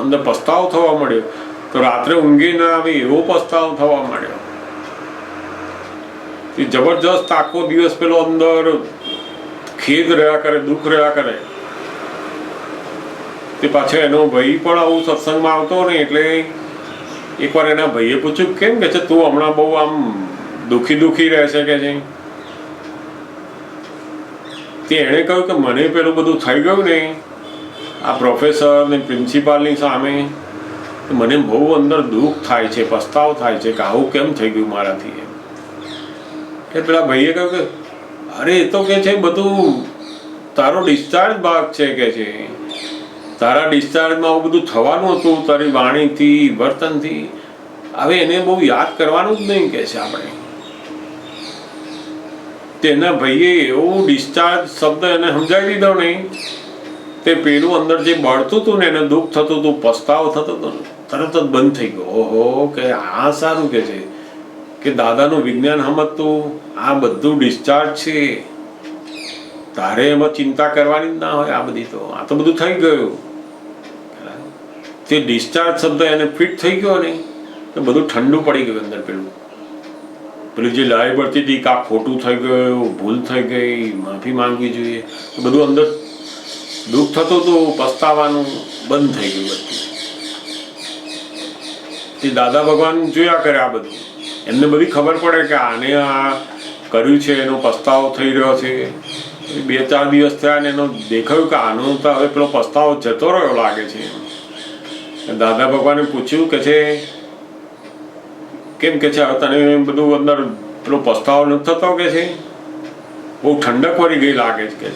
અંદર પસ્તાવો થવા મળ્યો. તો રાત્રે ઊંઘી ના આવે એવો પસ્તાવો થવા માંડ્યો. એ જબરજસ્ત આખો દિવસ પેલો અંદર ખેદ રહ્યા કરે, દુઃખ રહ્યા કરે. તે પાછો એનો ભાઈ પણ આવું સત્સંગમાં આવતો ને એટલે એકવાર એના ભાઈએ પૂછ્યું કેમ કે છે તું હમણાં બહુ આમ દુઃખી રહે છે કે છે. તે એણે કહ્યું કે મને પેલું બધું થઈ ગયું ને આ પ્રોફેસર ને પ્રિન્સિપાલની સામે, મને બહુ અંદર દુઃખ થાય છે, પસ્તાવો થાય છે કે આવું કેમ થઈ ગયું મારાથી. કે પેલા ભાઈએ કહ્યું કે અરે એ તો કે છે બધું તારો ડિસ્ચાર્જ ભાગ છે કે છે, તારા ડિસ્ચાર્જમાં આવું બધું થવાનું હતું તારી વાણીથી, વર્તનથી. હવે એને બહુ યાદ કરવાનું જ નહીં કે છે આપણે. તેના ભાઈએ એવું ડિસ્ચાર્જ શબ્દ એને સમજાવી દીધો નહીં, તે પેલું અંદર જે બળતું હતું ને એને દુઃખ થતું હતું, પસ્તાવો થતો હતો, તરત જ બંધ થઈ ગયો. ઓહો કે આ સારું કે છે કે દાદાનું વિજ્ઞાન સમજતું, આ બધું ડિસ્ચાર્જ છે, તારે એમાં ચિંતા કરવાની જ ના હોય. આ બધી તો આ તો બધું થઈ ગયું. તે ડિસ્ચાર્જ શબ્દ એને ફિટ થઈ ગયો ને તો બધું ઠંડુ પડી ગયું અંદર. પેલું જે લાઈ પડતી હતી કે આ ખોટું થઈ ગયું, ભૂલ થઈ ગઈ, માફી માંગવી જોઈએ, બધું અંદર દુઃખ થતું હતું, પસ્તાવાનું બંધ થઈ ગયું બધું. તે દાદા ભગવાન જોયા કરે આ બધું, એમને બધી ખબર પડે કે આને આ કર્યું છે, એનો પસ્તાવો થઈ રહ્યો છે. 2-4 દિવસ થયા ને એનો દેખાયું કે આનો તો હવે પેલો પસ્તાવો જતો રહ્યો લાગે છે. દાદા ભગવાને પૂછ્યું કે છે કેમ કે છે હવે તને બધું અંદર પેલો પસ્તાવો નથી થતો કે છે, બહુ ઠંડક વળી ગઈ લાગે છે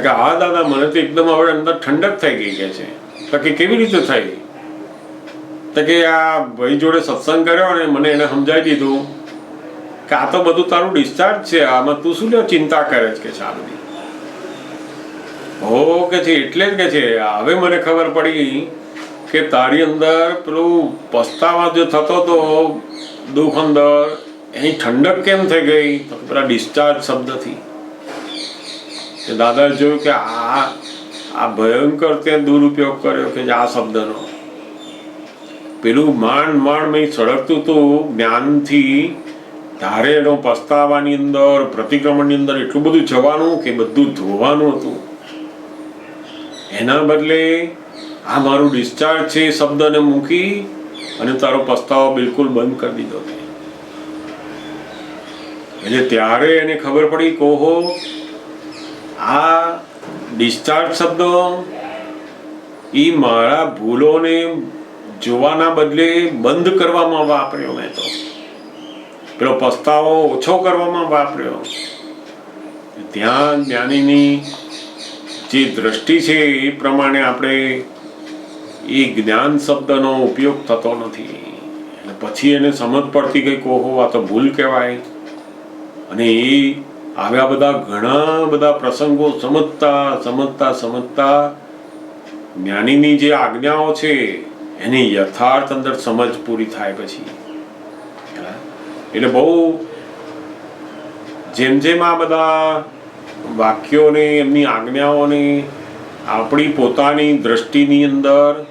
કે હા દાદા મને તો એકદમ હવે અંદર ઠંડક થઈ ગઈ કે છે. તો કે કેવી રીતે થઈ? તો કે આ ભાઈ જોડે સત્સંગ કર્યો ને મને એને સમજાવી દીધું કે આ તો બધું તારું ડિસ્ચાર્જ છે, આમાં તું શું લે ચિંતા કરે છે કે છે આ બધી. હો કે છે એટલે જ કે છે હવે મને ખબર પડી કે તારી અંદર પેલું પસ્તાવા જે થતો હતો, દુઃખ અંદર, એની ઠંડક કેમ થઈ ગઈ? તો પેલા ડિસ્ચાર્જ શબ્દથી. દાદાએ જોયું કે આ ભયંકર ત્યાં દુરુપયોગ કર્યો કે આ શબ્દનો. પેલું માંડ મેં સળગતું હતું જ્ઞાનથી, તારે એનો પસ્તાવાની અંદર, પ્રતિક્રમણની અંદર એટલું બધું જવાનું કે બધું ધોવાનું હતું. એના બદલે આ મારું ડિસ્ચાર્જ છે શબ્દને મૂકી અને તારો પસ્તાવો બિલકુલ બંધ કરી દીધો. એટલે ત્યારે એને ખબર પડી કે ઓહો આ ડિસ્ચાર્જ શબ્દ એ મારા ભૂલોને જોવાના બદલે બંધ કરવામાં વાપર્યો, મેં તો પેલો પસ્તાવો ઓછો કરવામાં વાપર્યો. ત્યાં જ્ઞાનીની જે દ્રષ્ટિ છે એ પ્રમાણે આપણે એ જ્ઞાન શબ્દનો ઉપયોગ થતો નથી. અને પછી એને સમજ પડતી ગઈ કે ઓહો આ તો ભૂલ કહેવાય. અને એ આવ્યા બધા ઘણા બધા પ્રસંગો સમજતા જ્ઞાનીની જે આજ્ઞાઓ છે એની યથાર્થ અંદર સમજ પૂરી થાય પછી. એટલે બહુ જેમ જેમ આ બધા વાક્યોને એમની આજ્ઞાઓને આપણી પોતાની દ્રષ્ટિની અંદર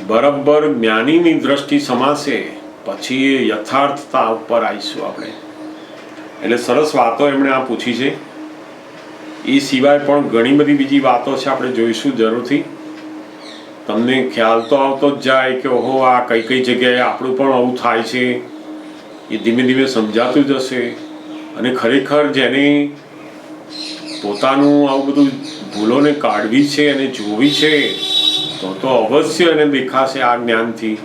બરાબર જ્ઞાનીની દ્રષ્ટિ સમાશે પછી એ યથાર્થતા ઉપર આવીશું આપણે. એટલે સરસ વાતો એમણે આ પૂછી છે. એ સિવાય પણ ઘણી બધી બીજી વાતો છે, આપણે જોઈશું જરૂરથી. તમને ખ્યાલ તો આવતો જ જાય કે ઓહો આ કઈ કઈ જગ્યાએ આપણું પણ આવું થાય છે. એ ધીમે ધીમે સમજાતું જશે. અને ખરેખર જેને પોતાનું આવું બધું ભૂલોને કાઢવી છે અને જોવી છે તો અવશ્ય એને દેખાશે આ જ્ઞાનથી.